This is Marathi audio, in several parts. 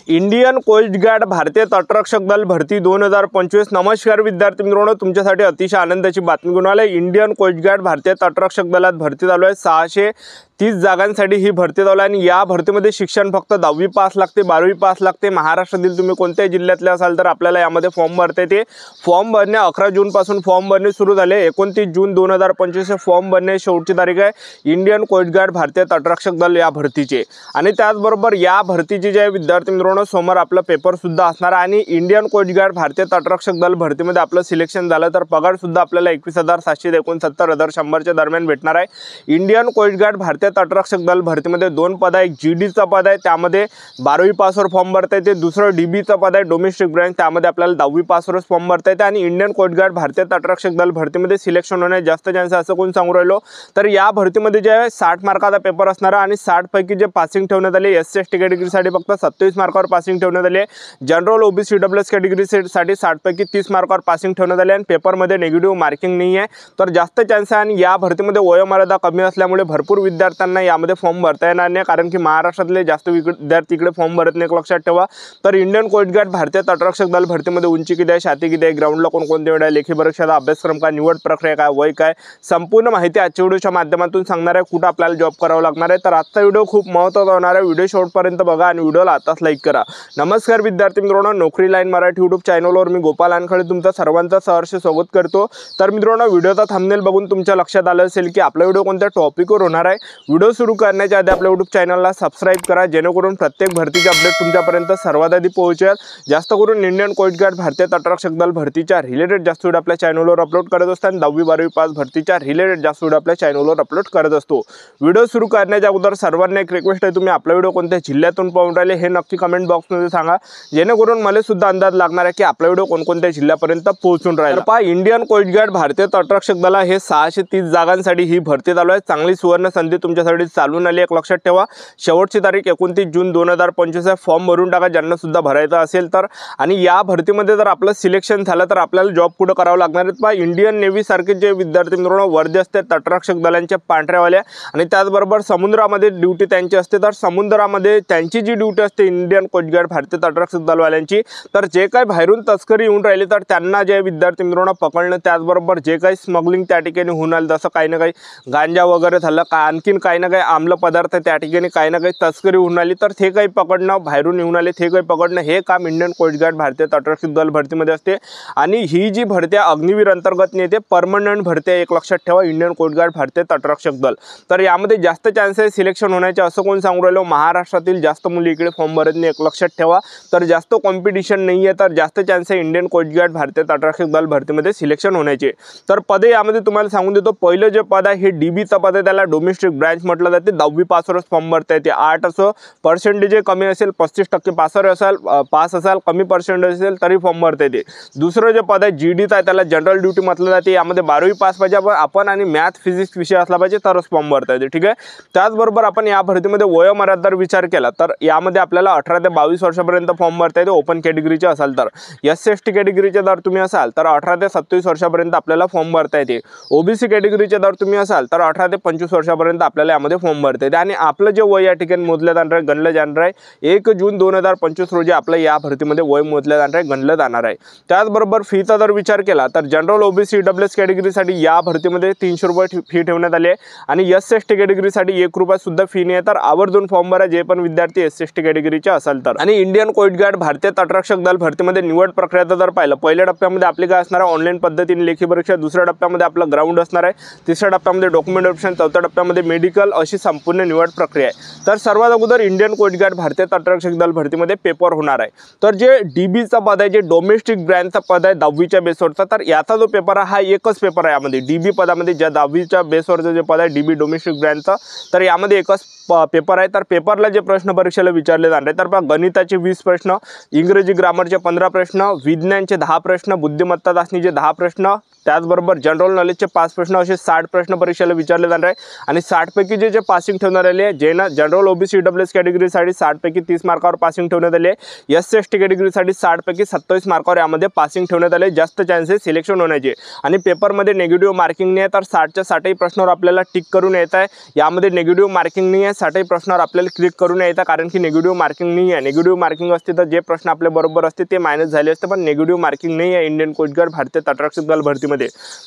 इंडियन कोस्ट गार्ड भारतीय तटरक्षक दल भरती 2025। नमस्कार विद्यार्थी मित्रांनो, तुमच्यासाठी अतिशय आनंदाची बातमी घेऊन आले। इंडियन कोस्ट गार्ड भारतीय तटरक्षक दलात भरती चालू आहे। 630 जागांसाठी ही भरती चालू आहे आणि या भरतीमध्ये शिक्षण फक्त 10वी पास लागते, 12वी पास लागते। महाराष्ट्रातील तुम्ही कोणत्याही जिल्ह्यातले असाल तर आपल्याला यामध्ये फॉर्म भरता येते। फॉर्म भरणे 11 जून पासून फॉर्म भरणे सुरू झाले। 29 जून 2025 हे फॉर्म भरणे शेवटची तारीख आहे इंडियन कोस्ट गार्ड भारतीय तटरक्षक दल या भरतीचे। आणि त्याचबरोबर या भरतीचे जे विद्यार्थी मित्रांनो समोर आपला पेपर सुद्धा असणार आहे आणि इंडियन कोस्ट गार्ड भारतीय तटरक्षक दल भरतीमध्ये आपलं सिलेक्शन झालं तर पगार सुद्धा आपल्याला 21,769 100च्या दरम्यान भेटणार आहे। इंडियन कोस्ट गार्ड भारतीय तटरक्षक दल भरतीमध्ये 2 पद आहे। जीडीचं पद आहे, त्यामध्ये 12वी पासवर फॉर्म भरता येते। दुसरं डीबीचं पद आहे, डोमेस्टिक ब्रांच, त्यामध्ये आपल्याला 10वी पासवरच फॉर्म भरता येते। आणि इंडियन कोस्ट गार्ड भारतीय तटरक्षक दल भरतीमध्ये सिलेक्शन होण्याचे जास्त चान्स असं कोण सांगू राहिलो तर या भरतीमध्ये जे 60 मार्काचा पेपर असणार आणि 60 पैकी जे पासिंग ठेवण्यात आले एससी एसटी कॅटेगरीसाठी फक्त 27 मार्कावर पासिंग ठेवण्यात आले। जनरल ओबीसी डब्ल्यूएस कॅटेगरीसाठी 60 पैकी 30 मार्कावर पासिंग ठेवण्यात आले आणि पेपरमध्ये नेगेटिव्ह मार्किंग नाही आहे तर जास्त चान्स आहे। आणि या भरतीमध्ये वयोमर्यादा कमी असल्यामुळे भरपूर विद्यार्थ्यांना यामध्ये फॉर्म भरता येणार नाही, कारण की महाराष्ट्रातले जास्त विद्यार्थी इकडे फॉर्म भरत नाही, लक्षात ठेवा। तर इंडियन कोस्ट गार्ड भारतीय तटरक्षक दल भरतीमध्ये उंची किती आहे, छाती किती आहे, ग्राउंडला कोणकोणते वेळ आहे, लेखी परीक्षेचा अभ्यासक्रम काय, निवड प्रक्रिया काय, वय काय, संपूर्ण माहिती आजच्या व्हिडिओच्या माध्यमातून सांगणार आहे। कुठं आपल्याला जॉब करावं लागणार आहे तर आजचा व्हिडिओ खूप महत्त्वाचा होणार आहे। व्हिडिओ शेवटपर्यंत बघा आणि व्हिडिओला आताच लाईक करा। नमस्कार विद्यार्थी मित्रांनो, नोकरी लाईन मराठी यूट्यूब चॅनलवर मी गोपाल आणखळे तुमचं सर्वांचं सहर्ष स्वागत करतो। तर मित्रांनो, व्हिडिओचा थंबनेल बघून तुमच्या लक्षात आलं असेल की आपला व्हिडिओ कोणत्या टॉपिकवर होणार आहे। व्हिडिओ सुरू करण्याच्या आधी आपल्या यूट्यूब चॅनलला सबस्क्राइब करा, जेणेकरून प्रत्येक भरतीचे अपडेट तुमच्यापर्यंत सर्वात आधी पोहोचेल। जास्त करून इंडियन कोस्ट गार्ड भारतीय तटरक्षक दल भरतीच्या रिलेटेड जास्त व्हिडिओ आपल्या चॅनलवर अपलोड करत असतो आणि 10वी 12वी पास भरतीच्या रिलेटेड जास्त व्हिडिओ आपल्या चॅनलवर अपलोड करत असतो। व्हिडिओ सुरू करण्याच्या अगोदर सर्वांना एक रिक्वेस्ट आहे, तुम्ही आपला व्हिडिओ कोणत्या जिल्ह्यातून पाहून राहिले हे नक्की कमेंट बॉक्समध्ये सांगा, जेणेकरून मला सुद्धा अंदाज लागणार आहे की आपला व्हिडिओ कोणकोणत्या जिल्ह्यापर्यंत पोहोचून राहिला। पहा, इंडियन कोस्ट गार्ड भारतीय तटरक्षक दल हे 630 जागांसाठी ही भरती चालू आहे। चांगली सुवर्ण संधी तुमच्यासाठी चालून आली एक, लक्षात ठेवा। शेवटची तारीख 29 जून 2025 आहे। फॉर्म भरून टाका ज्यांना सुद्धा भरायचा असेल तर। आणि या भरतीमध्ये जर आपलं सिलेक्शन झालं तर आपल्याला जॉब कुठं करावं लागणार आहे। पहा, इंडियन नेव्ही सारखे जे विद्यार्थी मित्रांनो वर्दी असते तटरक्षक दलांच्या पांढऱ्यावाल्या आणि त्याचबरोबर समुद्रामध्ये ड्युटी त्यांची असते, तर समुद्रामध्ये त्यांची जी ड्युटी असते इंडियन कोस्ट गार्ड भारतीय तटरक्षक दलवाल्यांची, तर जे काही बाहेरून तस्करी येऊन राहिली तर त्यांना जे विद्यार्थी मित्रांनो पकडणं, त्याचबरोबर जे काही स्मगलिंग त्या ठिकाणी होऊन आलं, जसं काही ना काही गांजा वगैरे झालं, का आणखीन काही ना काही आम्ल पदार्थ त्या ठिकाणी काही ना काही तस्करी होऊन आली तर ते काही पकडणं, बाहेरून येऊन आले ते काही पकडणं, हे काम इंडियन कोस्ट गार्ड भारतीय तटरक्षक दल भरतीमध्ये असते। आणि ही जी भरती अग्निवीर अंतर्गत येते, परमनंट भरती आहे एक, लक्षात ठेवा, इंडियन कोस्ट गार्ड भारतीय तटरक्षक दल। तर यामध्ये जास्त चान्स आहे सिलेक्शन होण्याचे असं कोण सांगू राहिलो। महाराष्ट्रातील जास्त मुली इकडे फॉर्म भरत नाही एक, लक्षात ठेवा। तर जास्त कॉम्पिटिशन नाही आहे तर जास्त चान्स आहे इंडियन कोस्ट गार्ड भारतीय तटरक्षक दल भरतीमध्ये सिलेक्शन होण्याचे। तर पदे यामध्ये तुम्हाला सांगून देतो, पहिलं जे पद आहे हे डीबीचं पद आहे, त्याला डोमेस्टिक ब्रांच म्हटलं जाते। 10वी पासवरच फॉर्म भरता येते। 8 असो पर्सेंटेज कमी असेल, 35% पासवर असाल, पास असाल, कमी पर्सेंटेज असेल तरी फॉर्म भरता येते। दुसरं जे पद आहे जीडीचं आहे, त्याला जनरल ड्युटी म्हटलं जाते। यामध्ये 12वी पास पाहिजे आपण आणि मॅथ फिजिक्स विषय असला पाहिजे तरच फॉर्म भरता येते, ठीक आहे। त्याचबरोबर आपण या भरतीमध्ये वयोमर्यादा विचार केला तर यामध्ये आपल्याला 18 ते 22 वर्षापर्यंत फॉर्म भरता येते ओपन कॅटेगरीचे असाल तर। एससी एसटी कॅटेगरीचे जर तुम्ही असाल तर 18 ते 27 वर्षापर्यंत आपल्याला फॉर्म भरता येते। ओबीसी कॅटेगरीचे जर तुम्ही असाल तर 18 ते 25 वर्षापर्यंत आपल्याला यामध्ये फॉर्म भरता येते। आणि आपलं जे वय या ठिकाणी मोजलं जाणार आहे, गणलं जाणार आहे, 1 जून 2025 रोजी आपलं या भरतीमध्ये वय मोजलं जाणार आहे, गणलं जाणार आहे। त्याचबरोबर फीचा जर विचार केला तर जनरल ओबीसी डब्ल्यूएस कॅटेगरीसाठी या भरतीमध्ये 300 रुपये फी ठेवण्यात आली आहे आणि एससी एसटी कॅटेगरीसाठी 1 रुपया सुद्धा फी नाही आहे। तर आवर्जून फॉर्म भरा जे पण विद्यार्थी एससी एसटी कॅटेगरीचे असाल तर। आणि इंडियन कोस्ट गार्ड भारतीय तटरक्षक दल भरतीमध्ये निवड प्रक्रिया जर पाहिलं, पहिल्या टप्प्यामध्ये आपली काय असणार आहे, ऑनलाईन पद्धतीने लेखी परीक्षा, दुसऱ्या टप्प्यामध्ये आपलं ग्राउंड असणार आहे, तिसऱ्या टप्प्यामध्ये डॉक्युमेंट ऑप्शन, चौथ्या टप्प्यामध्ये मेडिकल, अशी संपूर्ण निवड प्रक्रिया आहे। तर सर्वात अगोदर इंडियन कोस्ट गार्ड भारतीय तटरक्षक दल भरतीमध्ये पेपर होणार आहे। तर जे डीबीचा पद आहे, जे डोमेस्टिक ब्रँचचा पद आहे 10वीच्या बेसवरचा, तर याचा जो पेपर आहे हा एकच पेपर आहे यामध्ये। डीबी पदामध्ये ज्या 10वीच्या बेसवरचं जे पद आहे डीबी डोमेस्टिक ब्रँचचा, तर यामध्ये एकच पेपर आहे। तर पेपरला जे प्रश्न परीक्षेला विचारले जाणार आहे तर पहा, गणिताचे 20 प्रश्न, इंग्रजी ग्रामरचे 15 प्रश्न, विज्ञानचे 10 प्रश्न, बुद्धिमत्ता चाचणीचे 10 प्रश्न, त्याचबरोबर जनरल नॉलेजचे 5 प्रश्न, असे 60 प्रश्न परीक्षेला विचारले जाणार आहे। आणि 60 पैकी जे पासिंग ठेवण्यात आले आहे, जे ना जनरल ओबीसी डब्ल्यूएस कॅटेगरीसाठी 60 पैकी 30 मार्कावर पासिंग ठेवण्यात आले आहे, एससी एसटी कॅटेगरीसाठी 60 पैकी 27 मार्कावर यामध्ये पासिंग ठेवण्यात आले, जास्त चान्सेस सिलेक्शन होण्याचे। आणि पेपरमध्ये नेगेटिव्ह मार्किंग नाही आहे, तर 60च्या 60ही प्रश्नावर आपल्याला टिक करून येत आहे। यामध्ये नेगेटिव्ह मार्किंग नाही आहे, 60ही प्रश्नावर आपल्याला क्लिक करून यायचं, कारण की नेगेटिव्ह मार्किंग नाही नाही आहे, निगेटिव्ह मार्किंग असते तर जे प्रश्न आपले बरोबर असते ते मायनस झाले असते, पण निगेटिव्ह मार्किंग नाही आहे इंडियन कोस्ट गार्ड भारतीय तटरक्षक दल भरतीमध्ये।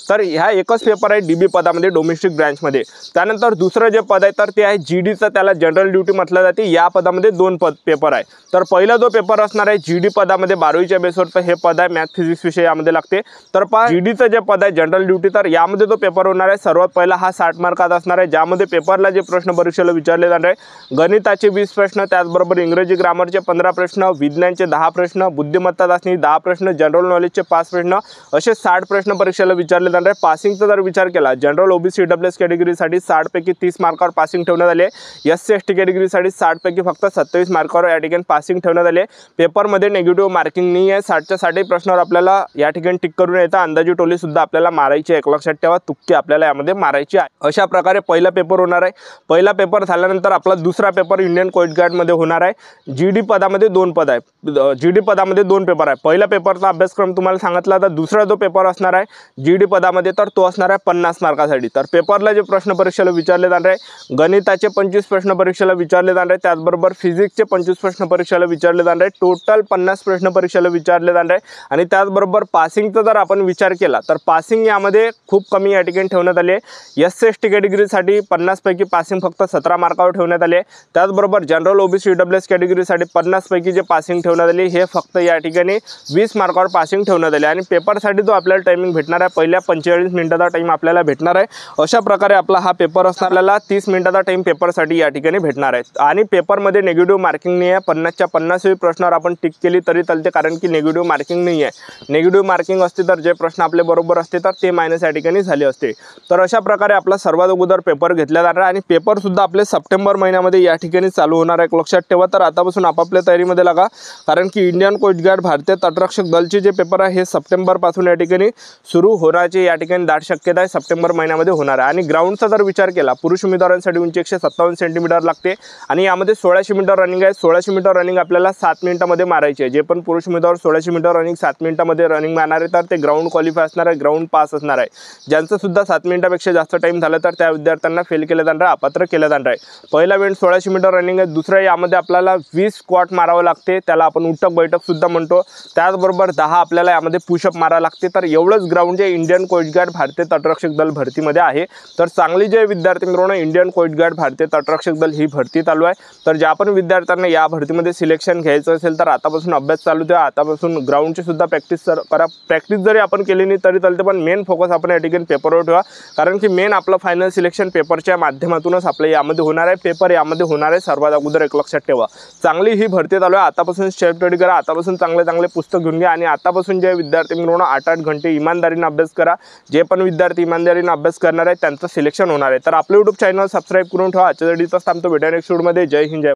तर ह्या एकच पेपर आहे डीबी पदामध्ये, डोमेस्टिक ब्रँचमध्ये। त्यानंतर दुसरं जे पद आहे तर ते आहे जीडीचं, त्याला जनरल ड्युटी म्हटलं जाते। या पदामध्ये दोन पेपर आहे। तर पहिला जो पेपर असणार आहे जीडी पदामध्ये 12वीच्या बेसवर, तर हे पद आहे मॅथ फिजिक्स विषय यामध्ये लागते। तर जीडीचं जे पद आहे जनरल ड्युटी, तर यामध्ये जो पेपर होणार आहे सर्वात पहिला हा 60 मार्काचा असणार आहे, ज्यामध्ये पेपरला जे प्रश्न परीक्षेला विचारले जाणार आहे गणिताचे 20 प्रश्न, त्याचबरोबर इंग्रजी ग्रामरचे 15 प्रश्न, विज्ञानचे 10 प्रश्न, बुद्धिमत्ता चाचणी 10 प्रश्न, जनरल नॉलेजचे 5 प्रश्न, असे 60 प्रश्न परीक्षेला विचारले जाणार आहे। पासिंगचा जर विचार केला जनरल ओबीसी ईडब्ल्यूएस कॅटेगरीसाठी 60 पैकी 30 मार्कावर पासिंग ठेवण्यात आले, एससी एसटी कॅटेगरीसाठी 60 पैकी फक्त 27 मार्कावर या ठिकाणी पासिंग ठेवण्यात आले। पेपरमध्ये निगेटिव्ह मार्किंग नाही आहे, 60च्या 60 प्रश्नावर आपल्याला या ठिकाणी टिक करून येतं। अंदाजी टोली सुद्धा आपल्याला मारायची आहे, एक लक्षात ठेवा, तुक्के आपल्याला यामध्ये मारायची आहे। अशा प्रकारे पहिला पेपर होणार आहे। पहिला पेपर झाल्यानंतर आपला दुसरा पेपर इंडियन कोस्ट गार्डमध्ये होणार आहे। जीडी पदामध्ये 2 पद आहे, जीडी पदामध्ये 2 पेपर आहे। पहिला पेपरचा अभ्यासक्रम तुम्हाला सांगितला, तर दुसरा जो पेपर असणार आहे जीडी पदामध्ये तर तो असणार आहे 50 मार्कासाठी। तर पेपरला जे प्रश्न परीक्षेला विचारले जाणार आहे गणिताचे 25 प्रश्न परीक्षेला विचारले जाणार आहे, त्याचबरोबर फिजिक्सचे 25 प्रश्न परीक्षेला विचारले जाणार आहे, टोटल 50 प्रश्न परीक्षेला विचारले जाणार आहे। आणि त्याचबरोबर पासिंगचा जर आपण विचार केला तर पासिंग यामध्ये खूप कमी या ठिकाणी ठेवण्यात आले। एससी एसटी कॅटेगरीसाठी 50 पैकी पासिंग फक्त 17 मार्कावर ठेवण्यात आले, त्याचबरोबर जनरल ओबीसी ईडब्ल्यूएस कॅटेगरीसाठी 50 पैकी जे पासिंग ठेवण्यात आले हे फक्त या ठिकाणी 20 मार्कावर पासिंग ठेवण्यात आले। आणि पेपरसाठी जो आपल्याला टायमिंग भेटणार आहे पहिल्या 45 मिनिटाचा टाइम आपल्याला भेटणार आहे। अशा प्रकारे आपला हा पेपर असणारला 30 मिनिटाचा टाइम पेपरसाठी या ठिकाणी भेटणार आहे। आणि पेपरमध्ये निगेटिव्ह मार्किंग नाही आहे, 50च्या 50 प्रश्नावर आपण टिक केली तरी चालते, कारण की निगेटिव्ह मार्किंग नाही आहे। निगेटिव्ह मार्किंग असते तर जे प्रश्न आपले बरोबर असते तर ते मायनस या ठिकाणी झाले असते। तर अशा प्रकारे आपला सर्वात अगोदर पेपर घेतला जाणार आहे आणि पेपर सुद्धा आपले सप्टेंबर महिन्यामध्ये या ठिकाणी चालू होणार आहे, लक्षात ठेवा। तर आतापासून आपापल्या तयारीमध्ये लागा, कारण की इंडियन कोस्ट गार्ड भारतीय तटरक्षक दलचे जे पेपर आहे हे सप्टेंबर पासून या ठिकाणी सुरू होण्याची या ठिकाणी दाट शक्यता आहे, सप्टेंबर महिन्यामध्ये होणार आहे। आणि ग्राउंडचा जर विचार केला पुरुष उमेदवारांसाठी उंची 157 सेंटीमीटर लागते आणि यामध्ये 1600 मीटर रनिंग आहे। 1600 मीटर रनिंग आपल्याला 7 मिनिटांमध्ये मारायची आहे। जे पण पुरुष उमेदवार 1600 मीटर रनिंग 7 मिनिटांमध्ये रनिंग मारणार आहे तर ते ग्राउंड क्वालिफाय असणार आहे, ग्राउंड पास असणार आहे। ज्यांचं सुद्धा 7 मिनिटांपेक्षा जास्त टाइम झाला तर त्या विद्यार्थ्यांना फेल केलं जाणार आहे, अपात्र केलं जाणार आहे। पहिला इव्हेंट 1600 मीटर रनिंग आहे, दुसरा यामध्ये आपल्याला 20 स्क्वॉट मारावं लागते, त्याला आपण उठक बैठक सुद्धा म्हणतो, त्याचबरोबर 10 आपल्याला यामध्ये पुशअप मारावं लागते। तर एवढंच ग्राउंड जे इंडियन कोस्ट गार्ड भारतीय तटरक्षक दल भरतीमध्ये आहे। तर चांगली जे विद्यार्थी मित्रांनो इंडियन कोस्ट गार्ड भारतीय तटरक्षक दल ही भरती चालू आहे। तर ज्या पण विद्यार्थ्यांना या भरतीमध्ये सिलेक्शन घ्यायचं असेल तर आतापासून अभ्यास चालू द्या, आतापासून ग्राउंडची सुद्धा प्रॅक्टिस करा। प्रॅक्टिस जरी आपण केली नाही तरी चालते, पण मेन फोकस आपण या ठिकाणी पेपरवर ठेवा, कारण की मेन आपलं फायनल सिलेक्शन पेपरच्या माध्यमातूनच आपल्या यामध्ये होणार आहे। पेपर यामध्ये होणार आहे सर्वात अगोदर, एक लक्षात ठेवा। चांगली ही भरती चालू आहे, आतापासून सेल्फ स्टडी करा, आतापासून चांगले पुस्तक घेऊन घ्या आणि आतापासून जे विद्यार्थी मित्रांनो 8-8 घंटे इमानदारीने अभ्यास करा। जे पण विद्यार्थी इमानदारीने अभ्यास करणार आहे त्यांचं सिलेक्शन होणार आहे। तर आपलं यूट्यूब चॅनल सबस्क्राईब करून ठेवा। आजच्या व्हिडिओचा थांबतो, भेटूया नेक्स्ट व्हिडिओमध्ये। जय हिंद, जय